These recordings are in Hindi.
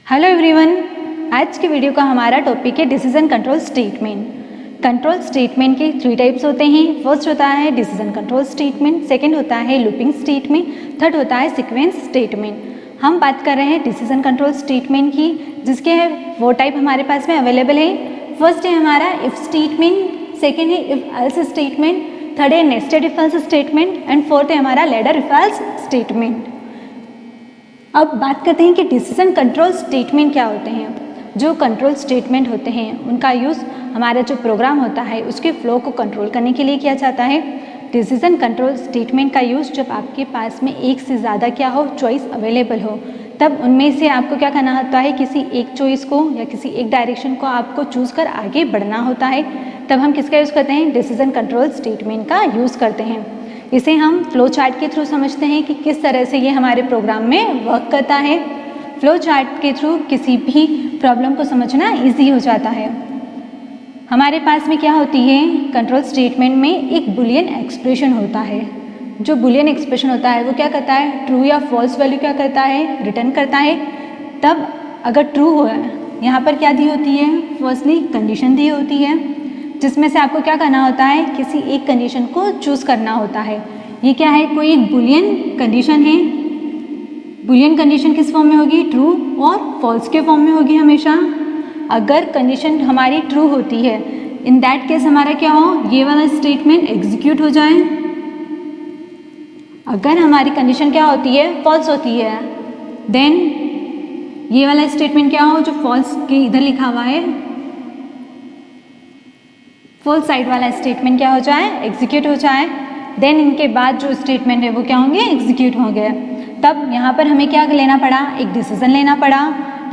हेलो एवरीवन, आज के वीडियो का हमारा टॉपिक है decision control statement. Control statement के 3 टाइप्स होते हैं। फर्स्ट होता है डिसीजन कंट्रोल स्टेटमेंट, सेकंड होता है लूपिंग स्टेटमेंट, थर्ड होता है सीक्वेंस स्टेटमेंट। हम बात कर रहे हैं डिसीजन कंट्रोल स्टेटमेंट की, जिसके वो टाइप हमारे पास में अवेलेबल है। फर्स्ट है हमारा इफ स्टेटमेंट, सेकेंड है इफ एल्स स्टेटमेंट, थर्ड है nested if else statement and fourth है हमारा लैडर इफ एल्स स्टेटमेंट। अब बात करते हैं कि डिसीजन कंट्रोल स्टेटमेंट क्या होते हैं। जो कंट्रोल स्टेटमेंट होते हैं उनका यूज़ हमारा जो प्रोग्राम होता है उसके फ्लो को कंट्रोल करने के लिए किया जाता है। डिसीजन कंट्रोल स्टेटमेंट का यूज़ जब आपके पास में एक से ज़्यादा क्या हो, चॉइस अवेलेबल हो, तब उनमें से आपको क्या करना होता है, किसी एक चॉइस को या किसी एक डायरेक्शन को आपको चूज़ कर आगे बढ़ना होता है। तब हम किसका यूज़ करते हैं, डिसीजन कंट्रोल स्टेटमेंट का यूज़ करते हैं। इसे हम फ्लो चार्ट के थ्रू समझते हैं कि किस तरह से ये हमारे प्रोग्राम में वर्क करता है। फ्लो चार्ट के थ्रू किसी भी प्रॉब्लम को समझना इजी हो जाता है। हमारे पास में क्या होती है, कंट्रोल स्टेटमेंट में एक बुलियन एक्सप्रेशन होता है। जो बुलियन एक्सप्रेशन होता है वो क्या करता है, ट्रू या फॉल्स वैल्यू क्या करता है, रिटर्न करता है। तब अगर ट्रू हो, यहाँ पर क्या दी होती है, फर्स्टली कंडीशन दी होती है, जिसमें से आपको क्या करना होता है, किसी एक कंडीशन को चूज़ करना होता है। ये क्या है, कोई एक बुलियन कंडीशन है। बुलियन कंडीशन किस फॉर्म में होगी, ट्रू और फॉल्स के फॉर्म में होगी हमेशा। अगर कंडीशन हमारी ट्रू होती है, इन दैट केस हमारा क्या हो, ये वाला स्टेटमेंट एग्जीक्यूट हो जाए। अगर हमारी कंडीशन क्या होती है, फॉल्स होती है, देन ये वाला स्टेटमेंट क्या हो, जो फॉल्स के इधर लिखा हुआ है, फॉल्स साइड वाला स्टेटमेंट क्या हो जाए, एग्जीक्यूट हो जाए। देन इनके बाद जो स्टेटमेंट है वो क्या होंगे, एग्जीक्यूट होंगे। तब यहाँ पर हमें क्या लेना पड़ा, एक डिसीजन लेना पड़ा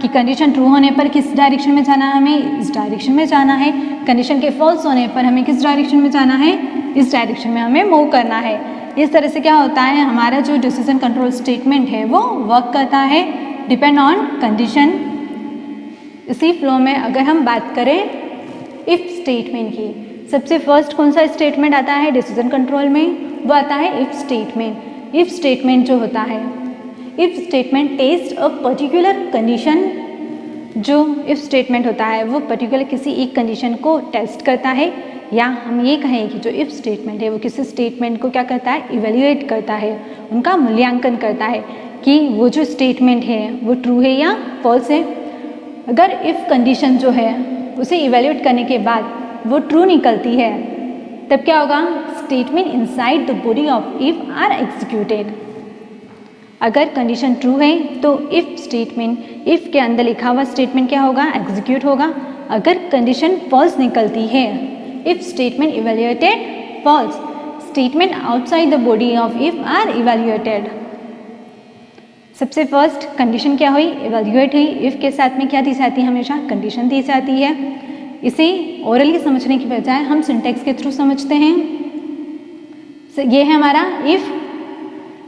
कि कंडीशन ट्रू होने पर किस डायरेक्शन में जाना है, हमें इस डायरेक्शन में जाना है। कंडीशन के फॉल्स होने पर हमें किस डायरेक्शन में जाना है, इस डायरेक्शन में हमें मूव करना है। इस तरह से क्या होता है, हमारा जो डिसीजन कंट्रोल स्टेटमेंट है वो वर्क करता है, डिपेंड ऑन कंडीशन। इसी फ्लो में अगर हम बात करें इफ स्टेटमेंट की, सबसे फर्स्ट कौन सा स्टेटमेंट आता है डिसीजन कंट्रोल में, वो आता है इफ स्टेटमेंट। इफ स्टेटमेंट जो होता है, if statement test a particular condition. जो इफ स्टेटमेंट होता है वो पर्टिकुलर किसी एक कंडीशन को टेस्ट करता है, या हम ये कहें कि जो इफ स्टेटमेंट है वो किसी स्टेटमेंट को क्या करता है, इवेल्युएट करता है, उनका मूल्यांकन करता है कि वो जो स्टेटमेंट है वो ट्रू है या फॉल्स है। अगर इफ कंडीशन जो है उसे इवेल्युएट करने के बाद वो ट्रू निकलती है, तब क्या होगा, statement inside the body of if are executed. अगर कंडीशन ट्रू है तो इफ स्टेटमेंट, इफ के अंदर लिखा हुआ स्टेटमेंट क्या होगा, एग्जीक्यूट होगा। अगर कंडीशन फॉल्स निकलती है, if statement evaluated false, statement outside the body of if are evaluated. सबसे फर्स्ट कंडीशन क्या हुई, इवेल्युएट हुई। इफ के साथ में क्या दी जाती है, हमेशा कंडीशन दी जाती है। इसे ओरली समझने की बजाय हम सिंटैक्स के थ्रू समझते हैं। ये है हमारा इफ।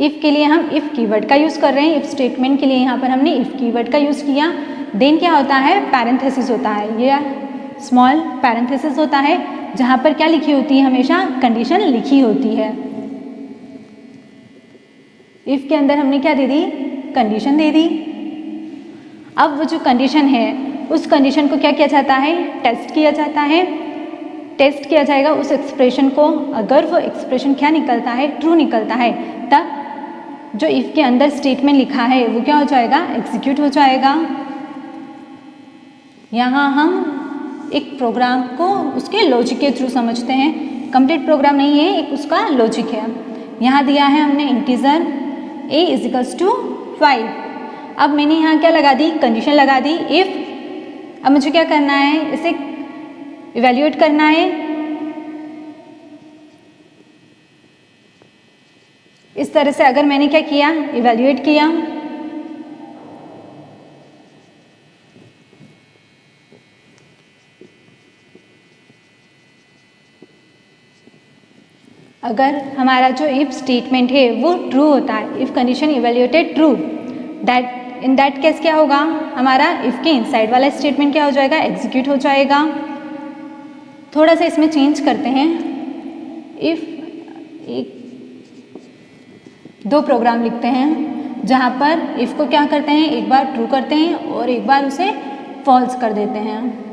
इफ के लिए हम इफ कीवर्ड का यूज़ कर रहे हैं। इफ स्टेटमेंट के लिए यहाँ पर हमने इफ कीवर्ड का यूज़ किया। देन क्या होता है, पैरेंथेसिस होता है, ये स्मॉल पैरेंथेसिस होता है, जहाँ पर क्या लिखी होती है, हमेशा कंडीशन लिखी होती है। इफ के अंदर हमने क्या दे दी, कंडीशन दे दी। अब वो जो कंडीशन है उस कंडीशन को क्या किया जाता है, टेस्ट किया जाता है। टेस्ट किया जाएगा उस एक्सप्रेशन को। अगर वो एक्सप्रेशन क्या निकलता है, ट्रू निकलता है, तब जो इफ के अंदर स्टेटमेंट लिखा है वो क्या हो जाएगा, एग्जीक्यूट हो जाएगा। यहाँ हम एक प्रोग्राम को उसके लॉजिक के थ्रू समझते हैं। कंप्लीट प्रोग्राम नहीं है, एक उसका लॉजिक है। यहाँ दिया है हमने इंटीजर a = 5। अब मैंने यहाँ क्या लगा दी, कंडीशन लगा दी इफ। अब मुझे क्या करना है, इसे इवेल्युएट करना है। इस तरह से अगर मैंने क्या किया, इवेल्युएट किया, अगर हमारा जो इफ स्टेटमेंट है वो ट्रू होता है, if condition evaluated true, that in that case क्या होगा, हमारा इफ के इनसाइड वाला स्टेटमेंट क्या हो जाएगा, एग्जीक्यूट हो जाएगा। थोड़ा सा इसमें चेंज करते हैं। इफ एक 2 प्रोग्राम लिखते हैं। जहाँ पर इफ़ को क्या करते हैं, एक बार ट्रू करते हैं और एक बार उसे फॉल्स कर देते हैं।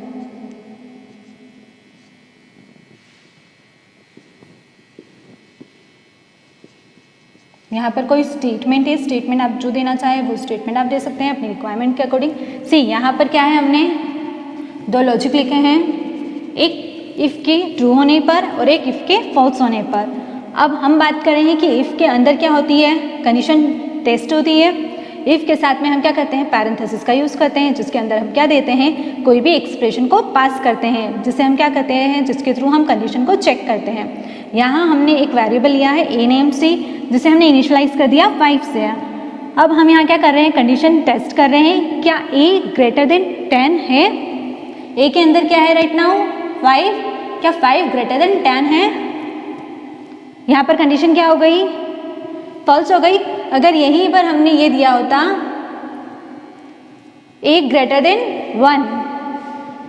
यहाँ पर कोई स्टेटमेंट है, स्टेटमेंट आप जो देना चाहें वो स्टेटमेंट आप दे सकते हैं अपनी रिक्वायरमेंट के अकॉर्डिंग। सी यहाँ पर क्या है, हमने दो लॉजिक लिखे हैं, एक इफ़ के ट्रू होने पर और एक इफ़ के फॉल्स होने पर। अब हम बात कर रहे हैं कि इफ़ के अंदर क्या होती है, कंडीशन टेस्ट होती है। इफ़ के साथ में हम क्या करते हैं, पैरेंथेसिस का यूज़ करते हैं, जिसके अंदर हम क्या देते हैं, कोई भी एक्सप्रेशन को पास करते हैं, जिसे हम क्या करते हैं, जिसके थ्रू हम कंडीशन को चेक करते हैं। यहाँ हमने एक वेरिएबल लिया है ए नेम सी, जिसे हमने इनिशियलाइज कर दिया 5 से। अब हम यहाँ क्या कर रहे हैं, कंडीशन टेस्ट कर रहे हैं, क्या ए ग्रेटर देन 10 है। ए के अंदर क्या है राइट नाउ 5, क्या 5 ग्रेटर देन 10 है। यहाँ पर कंडीशन क्या हो गई, फॉल्स हो गई। अगर यहीं पर हमने ये दिया होता ए ग्रेटर देन 1,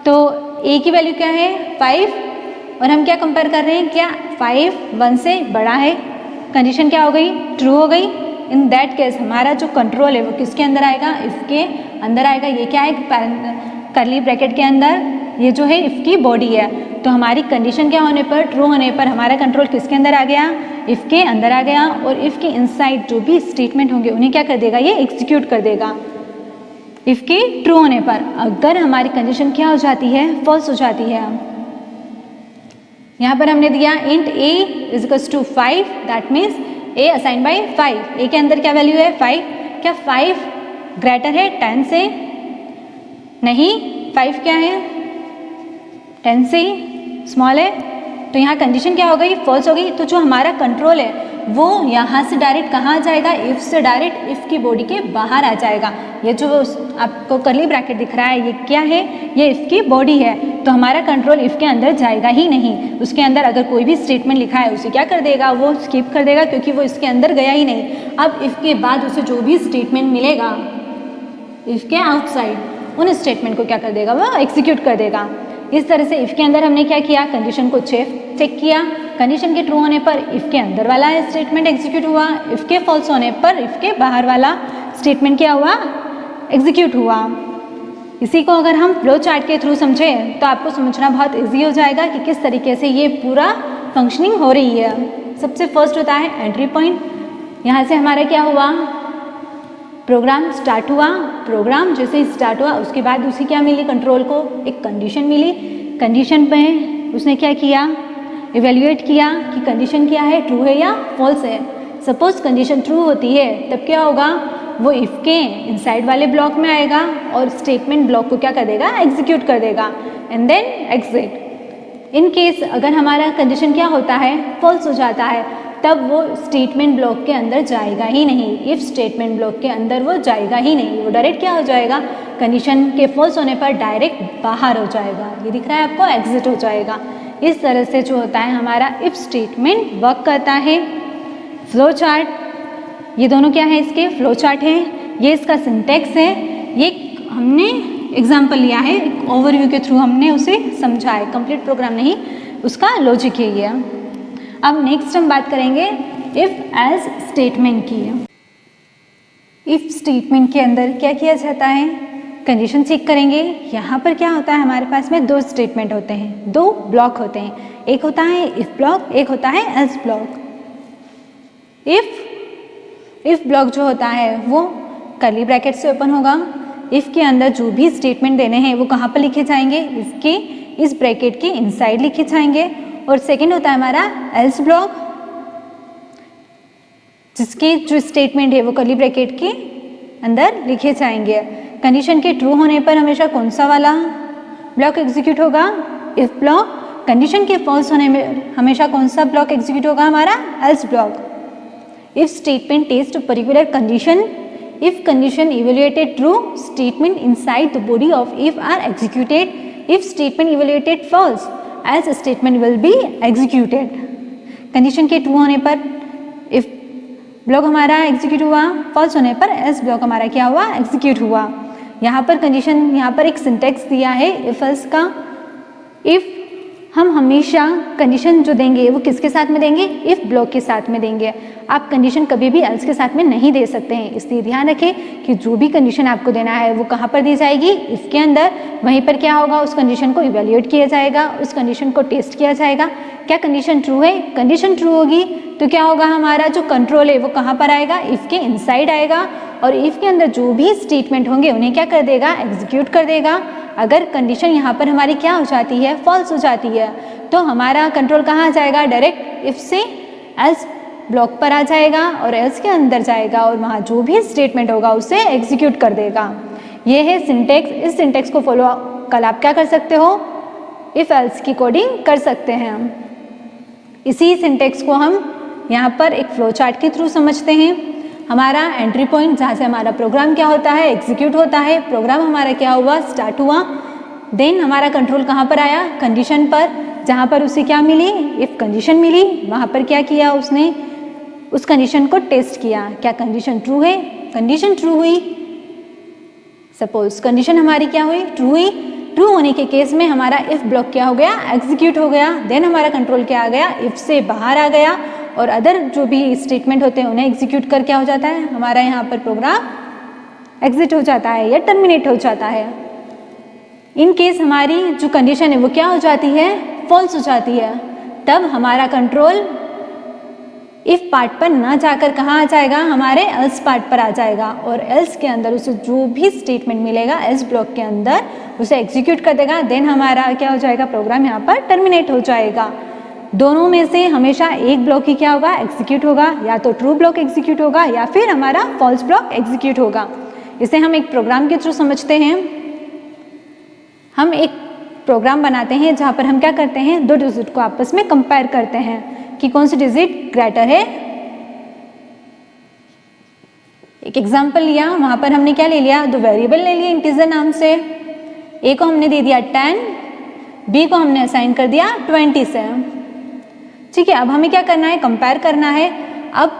तो ए की वैल्यू क्या है 5, और हम क्या कंपेयर कर रहे हैं, क्या 5 1 से बड़ा है। कंडीशन क्या हो गई, ट्रू हो गई। इन दैट केस हमारा जो कंट्रोल है वो किसके अंदर आएगा, इफ़ के अंदर आएगा। ये क्या है, करली ब्रैकेट के अंदर ये जो है इफ़ की बॉडी है। तो हमारी कंडीशन क्या होने पर, ट्रू होने पर हमारा कंट्रोल किसके अंदर आ गया, इफ़ के अंदर आ गया। और इफ़ के इनसाइड जो भी स्टेटमेंट होंगे उन्हें क्या कर देगा, ये एग्जीक्यूट कर देगा इफ़ के ट्रू होने पर। अगर हमारी कंडीशन क्या हो जाती है, फॉल्स हो जाती है। यहाँ पर हमने दिया int a is equals to 5, that means a assign by 5। A के अंदर क्या वैल्यू है 5, क्या 5 ग्रेटर है 10 से, नहीं 5 क्या है 10 से स्मॉल है। तो यहाँ कंडीशन क्या हो गई, फॉल्स हो गई। तो जो हमारा कंट्रोल है वो यहाँ से डायरेक्ट कहाँ जाएगा, इफ़ से डायरेक्ट इफ़ की बॉडी के बाहर आ जाएगा। ये जो आपको करली ब्रैकेट दिख रहा है ये क्या है, ये इफ़ की बॉडी है। तो हमारा कंट्रोल इफ़ के अंदर जाएगा ही नहीं। उसके अंदर अगर कोई भी स्टेटमेंट लिखा है उसे क्या कर देगा, वो स्किप कर देगा, क्योंकि वो इसके अंदर गया ही नहीं। अब इफ़ के बाद उसे जो भी स्टेटमेंट मिलेगा इफ़ के आउटसाइड, उन स्टेटमेंट को क्या कर देगा, वो एग्जीक्यूट कर देगा। इस तरह से इफ़ के अंदर हमने क्या किया, कंडीशन को चेक किया। कंडीशन के ट्रू होने पर इफ़ के अंदर वाला स्टेटमेंट एग्जीक्यूट हुआ, इफ़ के फॉल्स होने पर इफ़ के बाहर वाला स्टेटमेंट क्या हुआ, एग्जीक्यूट हुआ। इसी को अगर हम फ्लो चार्ट के थ्रू समझें तो आपको समझना बहुत इजी हो जाएगा कि किस तरीके से ये पूरा फंक्शनिंग हो रही है। सबसे फर्स्ट होता है एंट्री पॉइंट। यहाँ से हमारा क्या हुआ, प्रोग्राम स्टार्ट हुआ। प्रोग्राम जैसे ही स्टार्ट हुआ उसके बाद उसे क्या मिली, कंट्रोल को एक कंडीशन मिली। कंडीशन पे उसने क्या किया, इवेल्युएट किया कि कंडीशन क्या है, ट्रू है या फॉल्स है। सपोज कंडीशन ट्रू होती है तब क्या होगा, वो इफ़ के इनसाइड वाले ब्लॉक में आएगा और स्टेटमेंट ब्लॉक को क्या कर देगा, एग्जीक्यूट कर देगा and then exit. In case अगर हमारा कंडीशन क्या होता है, फॉल्स हो जाता है, तब वो स्टेटमेंट ब्लॉक के अंदर जाएगा ही नहीं। इफ़ स्टेटमेंट ब्लॉक के अंदर वो जाएगा ही नहीं, वो डायरेक्ट क्या हो जाएगा, कंडीशन के फॉल्स होने पर डायरेक्ट बाहर हो जाएगा। ये दिख रहा है आपको, एग्जिट हो जाएगा। इस तरह से जो होता है हमारा इफ़ स्टेटमेंट वर्क करता है। फ्लो चार्ट, ये दोनों क्या है, इसके फ्लो चार्ट है। ये इसका सिंटेक्स है। ये हमने एग्जाम्पल लिया है, एक ओवरव्यू के थ्रू हमने उसे समझा है, कंप्लीट प्रोग्राम नहीं, उसका लॉजिक है ये। अब नेक्स्ट हम बात करेंगे इफ़ एज स्टेटमेंट की। इफ़ स्टेटमेंट के अंदर क्या किया जाता है, कंडीशन चेक करेंगे। यहाँ पर क्या होता है, हमारे पास में दो स्टेटमेंट होते हैं, दो ब्लॉक होते हैं। एक होता है इफ़ ब्लॉक, एक होता है एल्स ब्लॉक। इफ़ ब्लॉक जो होता है वो कर्ली ब्रैकेट से ओपन होगा। इफ़ के अंदर जो भी स्टेटमेंट देने हैं वो कहाँ पर लिखे जाएंगे, इफ़ के इस ब्रैकेट के इनसाइड लिखे जाएंगे। और सेकेंड होता है हमारा एल्स ब्लॉक, जिसके जो स्टेटमेंट है वो कर्ली ब्रैकेट के अंदर लिखे जाएंगे। कंडीशन के ट्रू होने पर हमेशा कौन सा वाला ब्लॉक एग्जीक्यूट होगा, इफ ब्लॉक। कंडीशन के फॉल्स होने में हमेशा कौन सा ब्लॉक एग्जीक्यूट होगा, हमारा else block. If statement test particular condition, if condition evaluated true, statement inside the body of if are executed. If statement evaluated false, else statement will be executed. Condition के ट्रू होने पर इफ ब्लॉक हमारा एग्जीक्यूट हुआ, फॉल्स होने पर एल्स ब्लॉक हमारा क्या हुआ, एग्जीक्यूट हुआ। यहाँ पर कंडीशन, यहाँ पर एक सिंटेक्स दिया है इफ एल्स का। इफ हम हमेशा कंडीशन जो देंगे वो किसके साथ में देंगे, इफ़ ब्लॉक के साथ में देंगे। आप कंडीशन कभी भी एल्स के साथ में नहीं दे सकते हैं, इसलिए ध्यान रखें कि जो भी कंडीशन आपको देना है वो कहाँ पर दी जाएगी, इफ़ के अंदर। वहीं पर क्या होगा, उस कंडीशन को इवेल्युएट किया जाएगा, उस कंडीशन को टेस्ट किया जाएगा। क्या कंडीशन ट्रू है, कंडीशन ट्रू होगी तो क्या होगा, हमारा जो कंट्रोल है वो कहाँ पर आएगा, इफ़ के इनसाइड आएगा, और इफ़ के अंदर जो भी स्टेटमेंट होंगे उन्हें क्या कर देगा, एग्जीक्यूट कर देगा। अगर कंडीशन यहाँ पर हमारी क्या हो जाती है, फॉल्स हो जाती है, तो हमारा कंट्रोल कहाँ आ जाएगा, डायरेक्ट इफ से एल्स ब्लॉक पर आ जाएगा और एल्स के अंदर जाएगा और वहाँ जो भी स्टेटमेंट होगा उसे एग्जीक्यूट कर देगा। ये है सिंटेक्स। इस सिंटेक्स को फॉलो कल आप क्या कर सकते हो, इफ एल्स की कोडिंग कर सकते हैं। इसी सिंटेक्स को हम यहाँ पर एक फ्लो चार्ट के थ्रू समझते हैं। हमारा एंट्री पॉइंट जहाँ से हमारा प्रोग्राम क्या होता है, एग्जीक्यूट होता है, प्रोग्राम हमारा क्या हुआ, स्टार्ट हुआ। देन हमारा कंट्रोल कहाँ पर आया, कंडीशन पर, जहाँ पर उसे क्या मिली, इफ कंडीशन मिली। वहाँ पर क्या किया उसने, उस कंडीशन को टेस्ट किया, क्या कंडीशन ट्रू है, कंडीशन ट्रू हुई। सपोज कंडीशन हमारी क्या हुई, ट्रू हुई। ट्रू होने के केस में हमारा इफ ब्लॉक क्या हो गया, एग्जीक्यूट हो गया। देन हमारा कंट्रोल क्या आ गया, इफ से बाहर आ गया और अदर जो भी स्टेटमेंट होते हैं उन्हें एग्जीक्यूट कर क्या हो जाता है, हमारा यहाँ पर प्रोग्राम एग्जिट हो जाता है या टर्मिनेट हो जाता है। इन केस हमारी जो कंडीशन है वो क्या हो जाती है, फॉल्स हो जाती है। तब हमारा कंट्रोल इफ पार्ट पर ना जाकर कहाँ आ जाएगा, हमारे एल्स पार्ट पर आ जाएगा और एल्स के अंदर उसे जो भी स्टेटमेंट मिलेगा एल्स ब्लॉक के अंदर उसे एग्जीक्यूट कर देगा। देन हमारा क्या हो जाएगा, प्रोग्राम यहाँ पर टर्मिनेट हो जाएगा। दोनों में से हमेशा एक ब्लॉक ही क्या होगा, एग्जीक्यूट होगा, या तो ट्रू ब्लॉक एग्जीक्यूट होगा या फिर हमारा फॉल्स ब्लॉक एग्जीक्यूट होगा। इसे हम एक प्रोग्राम के थ्रू समझते हैं। हम एक प्रोग्राम बनाते हैं जहाँ पर हम क्या करते हैं, दो डिजिट को आपस में कंपेयर करते हैं कि कौन सी डिजिट ग्रेटर है। एक एग्जाम्पल लिया, वहाँ पर हमने क्या ले लिया, दो वेरिएबल ले लिए इंटीजर नाम से। ए को हमने दे दिया 10, बी को हमने असाइन कर दिया 20 से। ठीक है, अब हमें क्या करना है, कंपेयर करना है। अब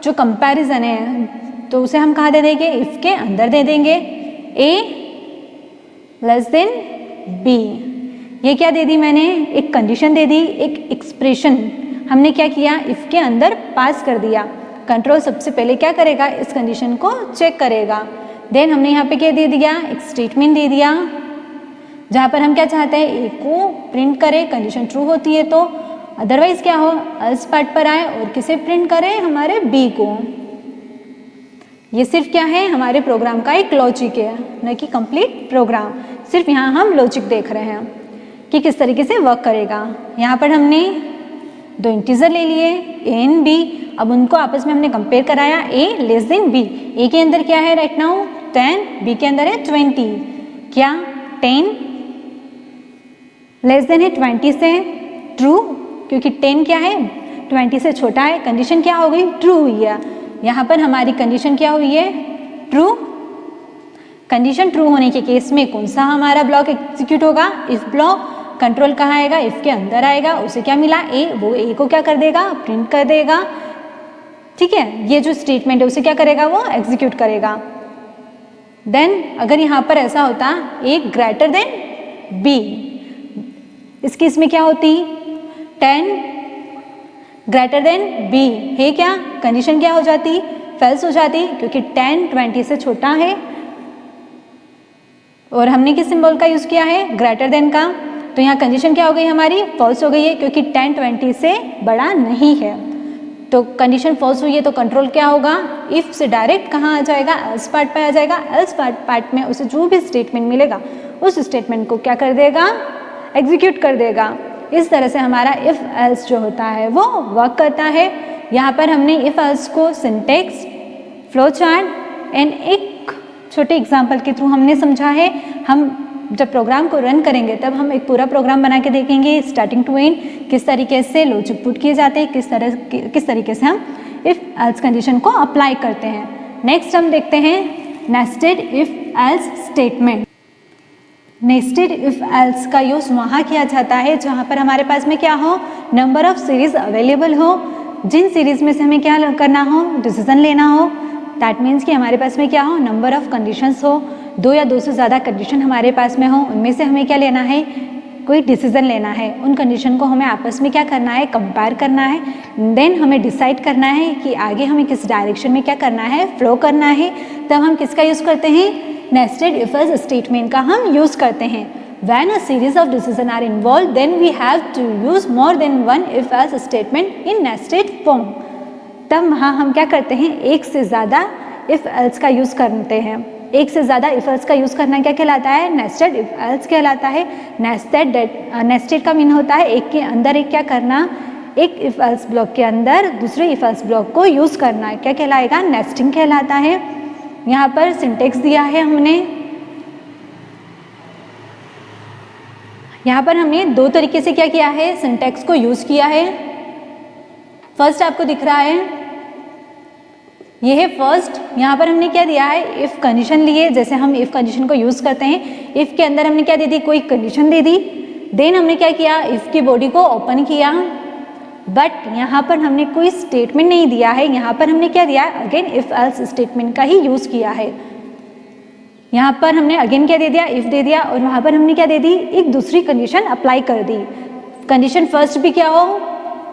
जो कंपैरिजन है तो उसे हम कहाँ दे देंगे, इफ के अंदर दे देंगे, ए लेस देन बी। ये क्या दे दी मैंने, एक कंडीशन दे दी, एक एक्सप्रेशन हमने क्या किया, इफ के अंदर पास कर दिया। कंट्रोल सबसे पहले क्या करेगा, इस कंडीशन को चेक करेगा। देन हमने यहाँ पे क्या दे दिया, एक स्टेटमेंट दे दिया जहाँ पर हम क्या चाहते हैं, ए को प्रिंट करे, कंडीशन ट्रू होती है तो, अदरवाइज क्या हो, एल्स पार्ट पर आए और किसे प्रिंट करे, हमारे बी को। ये सिर्फ क्या है, हमारे प्रोग्राम का एक लॉजिक है, न कि कंप्लीट प्रोग्राम। सिर्फ यहाँ हम लॉजिक देख रहे हैं कि किस तरीके से वर्क करेगा। यहाँ पर हमने दो इंटीजर ले लिए, ए एंड बी। अब उनको आपस में हमने कंपेयर कराया, ए लेस देन बी। ए के अंदर क्या है राइट नाउ 10, बी के अंदर है 20। क्या 10 लेस देन है 20 से, ट्रू, क्योंकि 10 क्या है, 20 से छोटा है। कंडीशन क्या हो गई, ट्रू हुई है। यहाँ पर हमारी कंडीशन क्या हुई है, ट्रू। कंडीशन ट्रू होने के केस में कौन सा हमारा ब्लॉक एग्जीक्यूट होगा, इफ ब्लॉक। कंट्रोल कहाँ आएगा, इफ के अंदर आएगा। उसे क्या मिला, ए, वो ए को क्या कर देगा, प्रिंट कर देगा। ठीक है, ये जो स्टेटमेंट है उसे क्या करेगा, वो एग्जीक्यूट करेगा। देन अगर यहाँ पर ऐसा होता ए ग्रेटर देन बी, इस केस में क्या होती, 10 ग्रेटर देन बी है, क्या कंडीशन क्या हो जाती, फॉल्स हो जाती, क्योंकि 10 20 से छोटा है और हमने किस सिंबल का यूज किया है, ग्रेटर देन का। तो यहाँ कंडीशन क्या हो गई हमारी, फॉल्स हो गई है, क्योंकि 10 20 से बड़ा नहीं है। तो कंडीशन फॉल्स हुई है तो कंट्रोल क्या होगा, इफ से डायरेक्ट कहाँ आ जाएगा, एल्स पार्ट पे आ जाएगा। एल्स पार्ट में उसे जो भी स्टेटमेंट मिलेगा उस स्टेटमेंट को क्या कर देगा, एग्जीक्यूट कर देगा। इस तरह से हमारा इफ एल्स जो होता है वो वर्क करता है। यहाँ पर हमने इफ एल्स को सिंटेक्स, फ्लो चार्ट एंड एक छोटे एग्जाम्पल के थ्रू हमने समझा है। हम जब प्रोग्राम को रन करेंगे तब हम एक पूरा प्रोग्राम बना के देखेंगे स्टार्टिंग टू एंड, किस तरीके से लॉजिक पुट किए जाते हैं, किस तरीके से हम इफ एल्स कंडीशन को अप्लाई करते हैं। नेक्स्ट हम देखते हैं nested if else statement. Nested if else का यूज वहाँ किया जाता है जहाँ पर हमारे पास में क्या हो, नंबर ऑफ सीरीज अवेलेबल हो। जिन सीरीज में से हमें क्या करना हो, डिसीजन लेना हो। दैट मीन्स कि हमारे पास में क्या हो, नंबर ऑफ कंडीशंस हो, 2 या 2 से ज़्यादा कंडीशन हमारे पास में हो, उनमें से हमें क्या लेना है, कोई डिसीजन लेना है, उन कंडीशन को हमें आपस में क्या करना है, कंपेयर करना है, देन हमें डिसाइड करना है कि आगे हमें किस डायरेक्शन में क्या करना है, फ्लो करना है, तब हम किसका यूज़ करते हैं, नेस्टेड इफ एल्स स्टेटमेंट का हम यूज़ करते हैं। When a series of decisions are involved, then we have to use more than one if-else statement in nested form. तब वहाँ हम क्या करते हैं, एक से ज़्यादा if-else का यूज़ करते हैं। एक से ज़्यादा if-else का यूज़ करना क्या कहलाता है, nested if-else कहलाता है। nested का मीन होता है एक के अंदर एक क्या करना, एक if-else ब्लॉक के अंदर दूसरे if-else ब्लॉक को यूज़ करना है, क्या कहलाएगा, नेस्टिंग कहलाता है। यहाँ पर सिंटेक्स दिया है हमने, यहाँ पर हमने दो तरीके से क्या किया है, सिंटैक्स को यूज़ किया है। फर्स्ट आपको दिख रहा है, ये है फर्स्ट। यहाँ पर हमने क्या दिया है, इफ़ कंडीशन लिए, जैसे हम इफ़ कंडीशन को यूज़ करते हैं। इफ़ के अंदर हमने क्या दे दी, कोई कंडीशन दे दी, देन हमने क्या किया, इफ़ की बॉडी को ओपन किया, बट यहाँ पर हमने कोई स्टेटमेंट नहीं दिया है। यहाँ पर हमने क्या दिया, अगेन इफ़ एल्स स्टेटमेंट का ही यूज़ किया है। यहाँ पर हमने अगेन क्या दे दिया, इफ़ दे दिया, और वहाँ पर हमने क्या दे दी, एक दूसरी कंडीशन अप्लाई कर दी। कंडीशन फर्स्ट भी क्या हो,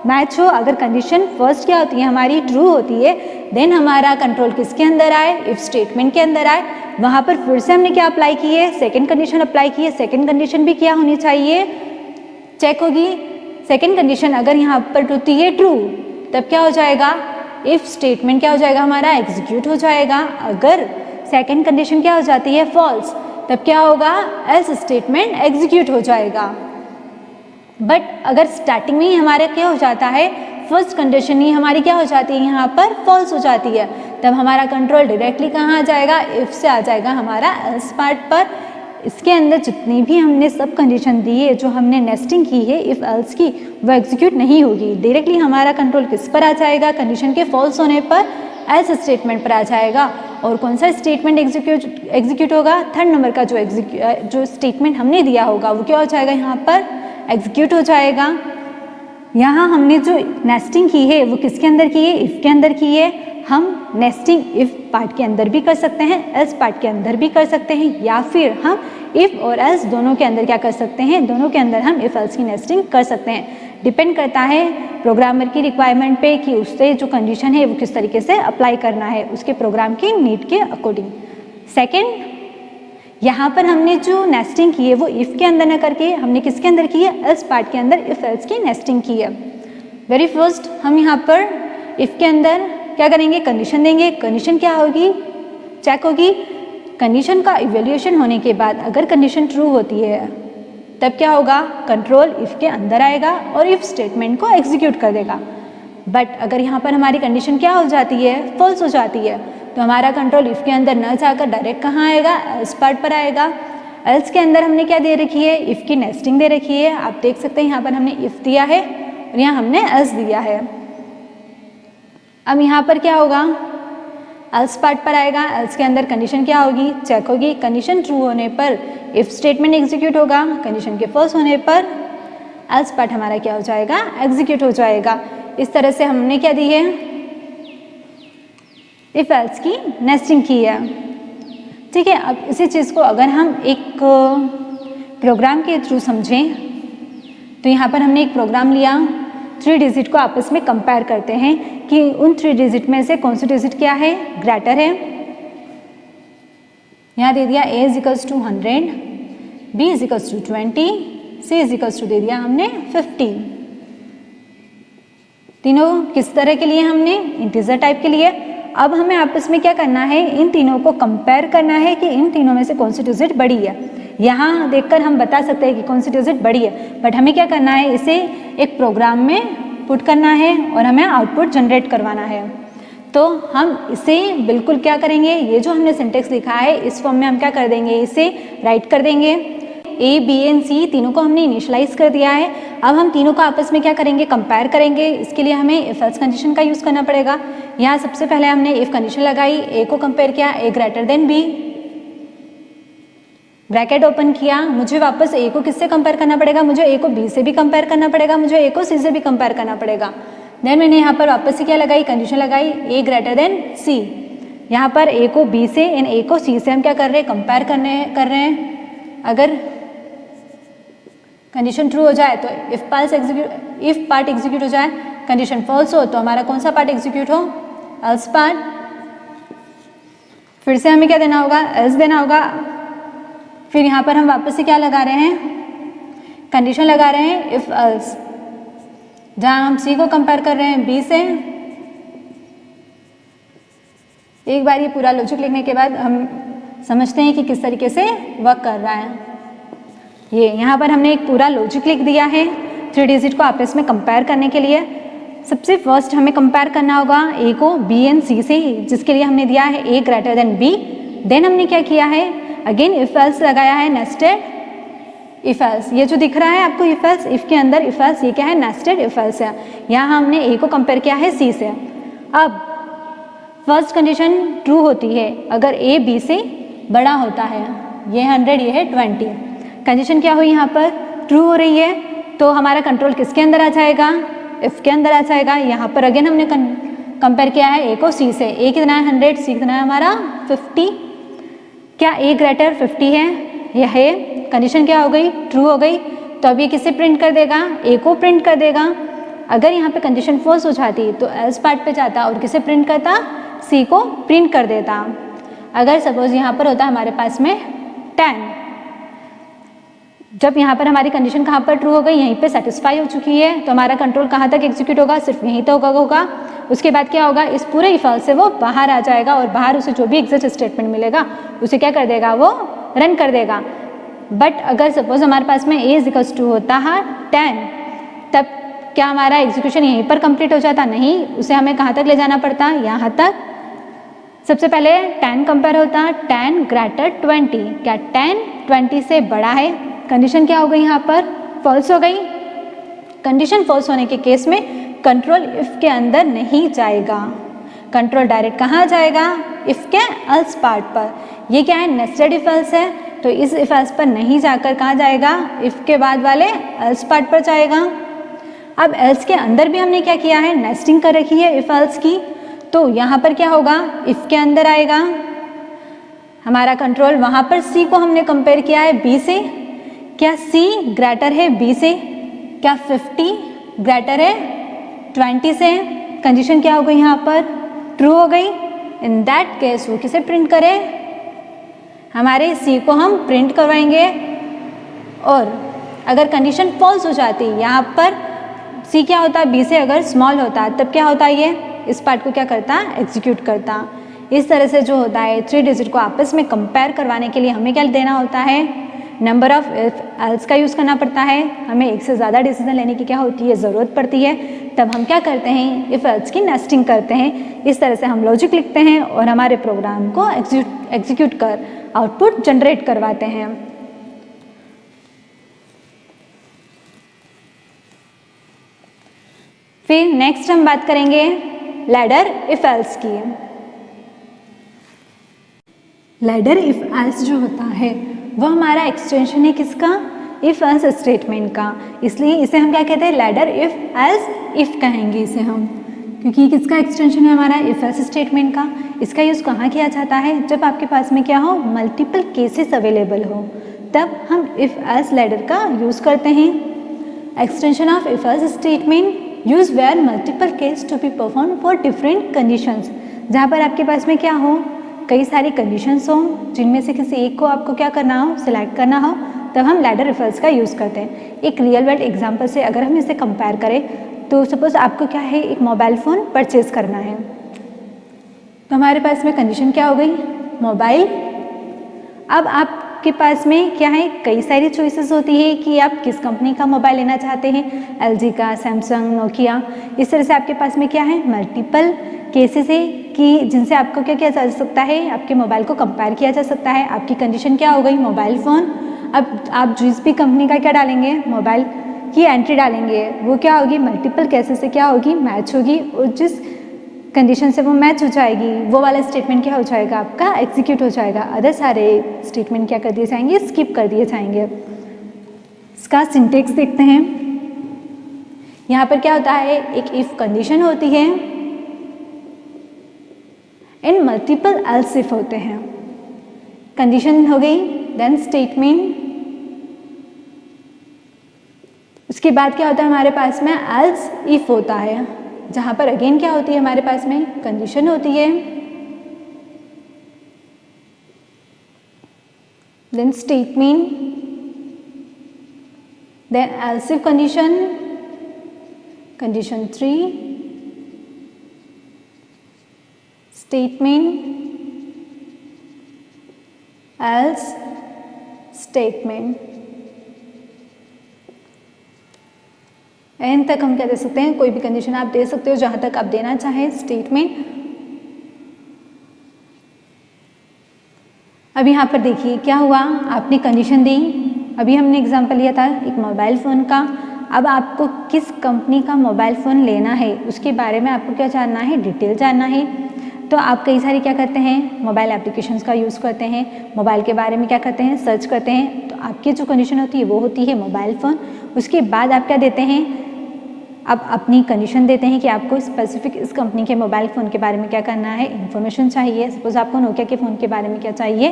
मैच हो। अगर कंडीशन फर्स्ट क्या होती है, हमारी ट्रू होती है, देन हमारा कंट्रोल किसके अंदर आए, इफ़ स्टेटमेंट के अंदर आए। वहाँ पर फिर से हमने क्या अप्लाई की है, सेकेंड कंडीशन अप्लाई की है। सेकेंड कंडीशन भी क्या होनी चाहिए, चेक होगी। सेकेंड कंडीशन अगर यहाँ पर होती है ट्रू, तब क्या हो जाएगा, इफ़ स्टेटमेंट क्या हो जाएगा, हमारा एग्जीक्यूट हो जाएगा। अगर सेकेंड कंडीशन क्या हो जाती है, फॉल्स, तब क्या होगा, एल्स स्टेटमेंट एग्जीक्यूट हो जाएगा। बट अगर स्टार्टिंग में ही हमारे क्या हो जाता है, फर्स्ट कंडीशन ही हमारी क्या हो जाती है, यहाँ पर फॉल्स हो जाती है, तब हमारा कंट्रोल डायरेक्टली कहाँ आ जाएगा, इफ से आ जाएगा हमारा एल्स पार्ट पर। इसके अंदर जितनी भी हमने सब कंडीशन दी है, जो हमने नेस्टिंग की है इफ एल्स की, वो एग्जीक्यूट नहीं होगी। डायरेक्टली हमारा कंट्रोल किस पर आ जाएगा, कंडीशन के फॉल्स होने पर एल्स स्टेटमेंट पर आ जाएगा। और कौन सा स्टेटमेंट एग्जीक्यूट होगा, थर्ड नंबर का जो स्टेटमेंट हमने दिया होगा वो क्या हो जाएगा, यहाँ पर एग्जीक्यूट हो जाएगा। यहाँ हमने जो नेस्टिंग की है वो किसके अंदर की है, इफ़ के अंदर की है। हम नेस्टिंग इफ़ पार्ट के अंदर भी कर सकते हैं, एल्स पार्ट के अंदर भी कर सकते हैं, या फिर हम इफ़ और एल्स दोनों के अंदर क्या कर सकते हैं, दोनों के अंदर हम इफ़ एल्स की नेस्टिंग कर सकते हैं। डिपेंड करता है प्रोग्रामर की रिक्वायरमेंट पे कि उससे जो कंडीशन है वो किस तरीके से अप्लाई करना है, उसके प्रोग्राम की नीड के अकॉर्डिंग। सेकेंड, यहाँ पर हमने जो नेस्टिंग की है वो इफ़ के अंदर न करके हमने किसके अंदर की है, एल्स पार्ट के अंदर इफ़ एल्स की नेस्टिंग की है। वेरी फर्स्ट हम यहाँ पर इफ़ के अंदर क्या करेंगे, कंडीशन देंगे। कंडीशन क्या होगी, चेक होगी। कंडीशन का इवेल्यूएशन होने के बाद अगर कंडीशन ट्रू होती है, तब क्या होगा, कंट्रोल इफ़ के अंदर आएगा और इफ़ स्टेटमेंट को एग्जीक्यूट कर देगा। बट अगर यहाँ पर हमारी कंडीशन क्या हो जाती है, फॉल्स हो जाती है, तो हमारा कंट्रोल इफ़ के अंदर न जाकर डायरेक्ट कहाँ आएगा, एल्स पार्ट पर आएगा। एल्स के अंदर हमने क्या दे रखी है, इफ़ की नेस्टिंग दे रखी है। आप देख सकते हैं यहाँ पर हमने इफ़ दिया है और यहाँ हमने एल्स दिया है। अब यहाँ पर क्या होगा, एल्स पार्ट पर आएगा। एल्स के अंदर कंडीशन क्या होगी, चेक होगी। कंडीशन ट्रू होने पर इफ़ स्टेटमेंट एग्जीक्यूट होगा, कंडीशन के फॉल्स होने पर एल्स पार्ट हमारा क्या हो जाएगा, एग्जीक्यूट हो जाएगा। इस तरह से हमने क्या दी है, इफ़ एल्स की नेस्टिंग की है। ठीक है, अब इसी चीज़ को अगर हम एक प्रोग्राम के थ्रू समझें, तो यहाँ पर हमने एक प्रोग्राम लिया, 3 डिजिट को आपस में कंपेयर करते हैं कि उन 3 डिजिट में से कौन सी डिजिट क्या है, ग्रेटर है। यहाँ दे दिया a equals to 100, b equals to 20, c equals to दे दिया हमने 50। तीनों किस तरह के लिए, हमने इंटीजर टाइप के लिए। अब हमें आपस में क्या करना है, इन तीनों को कंपेयर करना है कि इन तीनों में से कौन सी डिजिट बड़ी है। यहाँ देखकर हम बता सकते हैं कि कौन सी डिजिट बड़ी है, बट हमें क्या करना है, इसे एक प्रोग्राम में पुट करना है और हमें आउटपुट जनरेट करवाना है। तो हम इसे बिल्कुल क्या करेंगे, ये जो हमने सिंटेक्स लिखा है इस फॉर्म में हम क्या कर देंगे, इसे राइट कर देंगे। ए, बी एंड सी तीनों को हमने इनिशियलाइज कर दिया है। अब हम तीनों को आपस में क्या करेंगे, कंपेयर करेंगे। इसके लिए हमें इफ एल्स कंडीशन का यूज़ करना पड़ेगा। यहाँ सबसे पहले हमने इफ कंडीशन लगाई, ए को कंपेयर किया, A greater than B, bracket open किया। मुझे वापस ए को किससे कंपेयर करना पड़ेगा, मुझे ए को बी से भी कंपेयर करना पड़ेगा, मुझे ए को सी से भी कंपेयर करना पड़ेगा। देन मैंने यहाँ पर वापस से क्या लगाई, कंडीशन लगाई, ए ग्रेटर देन सी। यहाँ पर ए को बी से एंड ए को सी से हम क्या कर रहे हैं, कंपेयर कर रहे हैं। अगर कंडीशन ट्रू हो जाए तो इफ पार्ट एग्जीक्यूट हो जाए, कंडीशन फॉल्स हो तो हमारा कौन सा पार्ट एग्जीक्यूट हो, एल्स पार्ट। फिर से हमें क्या देना होगा, एल्स देना होगा। फिर यहाँ पर हम वापस से क्या लगा रहे हैं, कंडीशन लगा रहे हैं इफ एल्स, जहाँ हम सी को कंपेयर कर रहे हैं बी से। एक बार ये पूरा लॉजिक लिखने के बाद हम समझते हैं कि किस तरीके से वर्क कर रहा है। ये यहाँ पर हमने एक पूरा लॉजिक लिख दिया है 3 डिजिट को आपस में कंपेयर करने के लिए। सबसे फर्स्ट हमें कंपेयर करना होगा ए को बी एंड सी से, जिसके लिए हमने दिया है ए ग्रेटर देन बी। देन हमने क्या किया है, अगेन इफ एल्स लगाया है, नेस्टेड इफ एल्स। ये जो दिख रहा है आपको इफ एल्स, इफ के अंदर इफ एल्स, ये क्या है, नेस्टेड इफ एल्स है। यहाँ हमने ए को कंपेयर किया है सी से। अब फर्स्ट कंडीशन ट्रू होती है अगर ए बी से बड़ा होता है, ये 100 ये है 20। कंडीशन क्या हुई यहाँ पर, ट्रू हो रही है, तो हमारा कंट्रोल किसके अंदर आ जाएगा, इफ के अंदर आ जाएगा। यहाँ पर अगेन हमने कंपेयर किया है ए को सी से। ए कितना है 100, सी कितना है हमारा 50। क्या ए ग्रेटर 50 है, यह है। कंडीशन क्या हो गई, ट्रू हो गई। तो अब ये किसे प्रिंट कर देगा, ए को प्रिंट कर देगा। अगर यहाँ पे कंडीशन फॉल्स हो जाती तो एल्स पार्ट पे जाता और किसे प्रिंट करता, सी को प्रिंट कर देता। अगर सपोज यहाँ पर होता हमारे पास में 10, जब यहाँ पर हमारी कंडीशन कहाँ पर ट्रू हो गई, यहीं पे सेटिस्फाई हो चुकी है, तो हमारा कंट्रोल कहाँ तक एग्जीक्यूट होगा, सिर्फ यहीं तक होगा। उसके बाद क्या होगा, इस पूरे इफ एल्स से वो बाहर आ जाएगा और बाहर उसे जो भी एग्जिट स्टेटमेंट मिलेगा उसे क्या कर देगा, वो रन कर देगा। बट अगर सपोज हमारे पास में ए इक्वल्स टू होता है 10, तब क्या हमारा एग्जीक्यूशन यहीं पर कंप्लीट हो जाता, नहीं, उसे हमें कहाँ तक ले जाना पड़ता, यहाँ तक। सबसे पहले 10 कंपेयर होता, 10 ग्रेटर 20। क्या 10 20 से बड़ा है, कंडीशन क्या हो गई यहाँ पर, फॉल्स हो गई। कंडीशन फॉल्स होने के केस में कंट्रोल इफ के अंदर नहीं जाएगा, कंट्रोल डायरेक्ट कहाँ जाएगा, इफ के एल्स पार्ट पर। ये क्या है, नेस्टेड इफ एल्स है, तो इस इफ एल्स पर नहीं जाकर कहाँ जाएगा, इफ के बाद वाले एल्स पार्ट पर जाएगा। अब एल्स के अंदर भी हमने क्या किया है, नेस्टिंग कर रखी है इफ एल्स की, तो यहाँ पर क्या होगा, इफ के अंदर आएगा हमारा कंट्रोल। वहाँ पर सी को हमने कंपेयर किया है बी से। क्या सी ग्रेटर है बी से, क्या 50 ग्रेटर है 20 से। कंडीशन क्या हो गई यहाँ पर, ट्रू हो गई। इन दैट केस वो किसे प्रिंट करें, हमारे सी को हम प्रिंट करवाएंगे। और अगर कंडीशन फॉल्स हो जाती, यहाँ पर सी क्या होता है, बी से अगर स्मॉल होता, तब क्या होता है, ये इस पार्ट को क्या करता, एग्जीक्यूट करता। इस तरह से जो होता है 3 डिजिट को आपस में कंपेयर करवाने के लिए हमें क्या देना होता है, नंबर ऑफ इफ एल्स का यूज़ करना पड़ता है। हमें एक से ज़्यादा डिसीजन लेने की क्या होती है, ज़रूरत पड़ती है, तब हम क्या करते हैं, इफ एल्स की नेस्टिंग करते हैं। इस तरह से हम लॉजिक लिखते हैं और हमारे प्रोग्राम को एग्जीक्यूट कर आउटपुट जनरेट करवाते हैं। फिर नेक्स्ट हम बात करेंगे लैडर इफ एल्स की। लैडर इफ एल्स जो होता है वो हमारा एक्सटेंशन है किसका, इफ एल्स स्टेटमेंट का। इसलिए इसे हम क्या कहते हैं, लैडर इफ एल्स इफ कहेंगे इसे हम, क्योंकि किसका एक्सटेंशन है हमारा, इफ एल्स स्टेटमेंट का। इसका यूज़ कहाँ किया जाता है, जब आपके पास में क्या हो, मल्टीपल केसेस अवेलेबल हो, तब हम इफ एल्स लैडर का यूज़ करते हैं। Extension of if else statement use where multiple case to be perform for different conditions. जहाँ पर आपके पास में क्या हो, कई सारी कंडीशंस हो, जिनमें से किसी एक को आपको क्या करना हो, सिलेक्ट करना हो, तब हम लैडर इफ एल्स का यूज़ करते हैं। एक रियल वर्ल्ड एग्जांपल से अगर हम इसे कंपेयर करें, तो सपोज आपको क्या है, एक मोबाइल फ़ोन परचेज करना है, तो हमारे पास में कंडीशन क्या हो गई, मोबाइल। अब आपके पास में क्या है, कई सारी चॉइसेस होती है कि आप किस कंपनी का मोबाइल लेना चाहते हैं, LG का, सैमसंग, नोकिया। इस तरह से आपके पास में क्या है, मल्टीपल केसेस है कि जिनसे आपको क्या किया जा सकता है, आपके मोबाइल को कंपेयर किया जा सकता है। आपकी कंडीशन क्या हो गई, मोबाइल फ़ोन। अब आप जिस भी कंपनी का क्या डालेंगे, मोबाइल की एंट्री डालेंगे, वो क्या होगी, मल्टीपल केसेस से क्या होगी, मैच होगी, और जिस कंडीशन से वो मैच हो जाएगी वो वाला स्टेटमेंट क्या हो जाएगा, आपका एग्जीक्यूट हो जाएगा। अदर सारे स्टेटमेंट क्या कर दिए जाएंगे, स्किप कर दिए जाएंगे। इसका सिंटेक्स देखते हैं। यहाँ पर क्या होता है, एक इफ कंडीशन होती है एंड मल्टीपल एल्स इफ होते हैं। कंडीशन हो गई, देन स्टेटमेंट, उसके बाद क्या होता है हमारे पास में एल्स इफ होता है, जहाँ पर अगेन क्या होती है हमारे पास में कंडीशन होती है, then statement, then else if condition, condition 3, statement, else, statement. End तक हम क्या दे सकते हैं, कोई भी कंडीशन आप दे सकते हो जहां तक आप देना चाहें स्टेटमेंट। अब यहाँ पर देखिए क्या हुआ, आपने कंडीशन दी, अभी हमने एग्जांपल लिया था एक मोबाइल फ़ोन का। अब आपको किस कंपनी का मोबाइल फ़ोन लेना है उसके बारे में आपको क्या जानना है, डिटेल जानना है। तो आप कई सारी क्या करते हैं, मोबाइल एप्लीकेशंस का यूज़ करते हैं, मोबाइल के बारे में क्या करते हैं, सर्च करते हैं। तो आपकी जो कंडीशन होती है वो होती है मोबाइल फ़ोन। उसके बाद आप क्या देते हैं, आप अपनी कंडीशन देते हैं कि आपको स्पेसिफिक इस कंपनी के मोबाइल फ़ोन के बारे में क्या करना है, इन्फॉर्मेशन चाहिए। सपोज आपको नोकिया के फ़ोन के बारे में क्या चाहिए,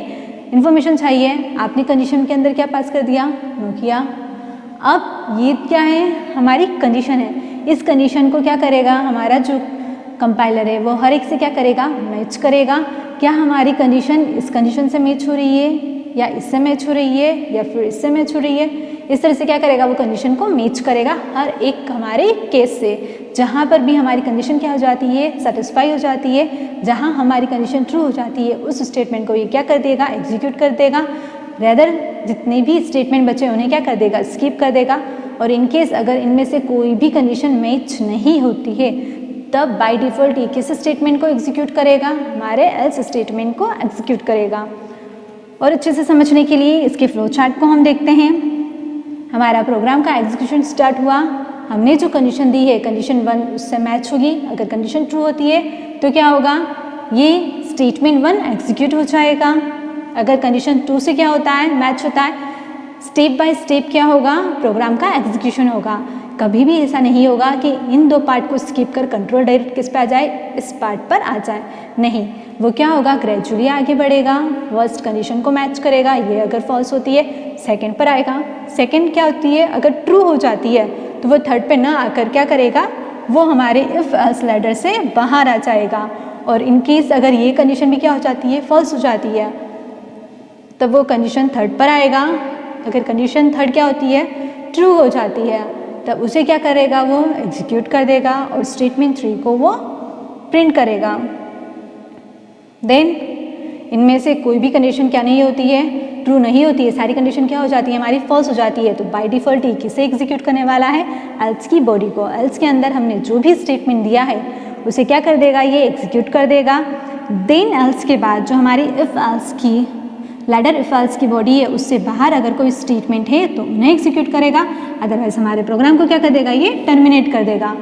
इन्फॉर्मेशन चाहिए। आपने कंडीशन के अंदर क्या पास कर दिया, नोकिया। अब ये क्या है, हमारी कंडीशन है। इस कंडीशन को क्या करेगा हमारा जो कंपाइलर है वो हर एक से क्या करेगा, मैच करेगा। क्या हमारी कंडीशन इस कंडीशन से मैच हो रही है, या इससे मैच हो रही है, या फिर इससे मैच हो रही है। इस तरह से क्या करेगा, वो कंडीशन को मैच करेगा हर एक हमारे केस से। जहाँ पर भी हमारी कंडीशन क्या हो जाती है, सेटिस्फाई हो जाती है, जहाँ हमारी कंडीशन ट्रू हो जाती है, उस स्टेटमेंट को ये क्या कर देगा, एग्जीक्यूट कर देगा। रेदर जितने भी स्टेटमेंट बचे उन्हें क्या कर देगा, स्किप कर देगा। और इनकेस अगर इनमें से कोई भी कंडीशन मैच नहीं होती है तब बाय डिफ़ॉल्ट ये किस स्टेटमेंट को एग्जीक्यूट करेगा, हमारे एल्स स्टेटमेंट को एग्जीक्यूट करेगा। और अच्छे से समझने के लिए इसके फ्लो चार्ट को हम देखते हैं। हमारा प्रोग्राम का एग्जीक्यूशन स्टार्ट हुआ, हमने जो कंडीशन दी है कंडीशन 1 उससे मैच होगी। अगर कंडीशन ट्रू होती है तो क्या होगा, ये स्टेटमेंट 1 एग्जीक्यूट हो जाएगा। अगर कंडीशन 2 से क्या होता है, मैच होता है, स्टेप बाय स्टेप क्या होगा, प्रोग्राम का एग्जीक्यूशन होगा। कभी भी ऐसा नहीं होगा कि इन दो पार्ट को स्किप कर कंट्रोल डायरेक्ट किस पे आ जाए, इस पार्ट पर आ जाए, नहीं। वो क्या होगा, ग्रेजुअली आगे बढ़ेगा, फर्स्ट कंडीशन को मैच करेगा। ये अगर फॉल्स होती है सेकंड पर आएगा। सेकंड क्या होती है, अगर ट्रू हो जाती है तो वो थर्ड पे ना आकर क्या करेगा, वो हमारे इफ एल्स लैडर से बाहर आ जाएगा। और इन केस अगर ये कंडीशन भी क्या हो जाती है, फॉल्स हो जाती है, तब वो कंडीशन थर्ड पर आएगा। अगर कंडीशन थर्ड क्या होती है, ट्रू हो जाती है, तब उसे क्या करेगा, वो एग्जीक्यूट कर देगा और स्टेटमेंट 3 को वो प्रिंट करेगा। देन इनमें से कोई भी कंडीशन क्या नहीं होती है, ट्रू नहीं होती है, सारी कंडीशन क्या हो जाती है, हमारी फॉल्स हो जाती है। तो बाय डिफ़ॉल्ट ये किसे एग्जीक्यूट करने वाला है, एल्स की बॉडी को। एल्स के अंदर हमने जो भी स्टेटमेंट दिया है उसे क्या कर देगा, ये एग्जीक्यूट कर देगा। देन एल्स के बाद जो हमारी इफ एल्स की लैडर इफ एल्स की बॉडी है उससे बाहर अगर कोई स्टेटमेंट है तो उन्हें एग्जीक्यूट करेगा, अदरवाइज हमारे प्रोग्राम को क्या कर देगा, ये टर्मिनेट कर देगा।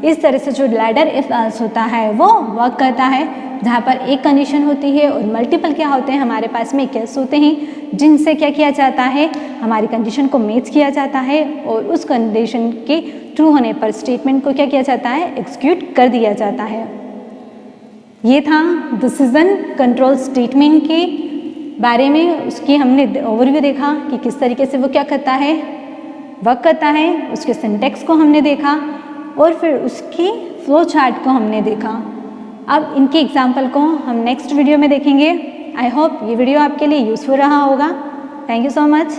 इस तरह से जो लैडर इफ एल्स होता है वो वर्क करता है, जहाँ पर एक कंडीशन होती है और मल्टीपल क्या होते हैं हमारे पास में केस होते हैं, जिनसे क्या किया जाता है, हमारी कंडीशन को मैच किया जाता है और उस कंडीशन के ट्रू होने पर स्टेटमेंट को क्या किया जाता है, एग्जीक्यूट कर दिया जाता है। ये था डिसीजन कंट्रोल स्टेटमेंट के बारे में, उसकी हमने ओवरव्यू देखा कि किस तरीके से वो क्या करता है, वर्क करता है। उसके सिंटैक्स को हमने देखा और फिर उसकी फ्लो चार्ट को हमने देखा। अब इनके एग्जाम्पल को हम नेक्स्ट वीडियो में देखेंगे। आई होप ये वीडियो आपके लिए यूज़फुल रहा होगा। Thank you so much.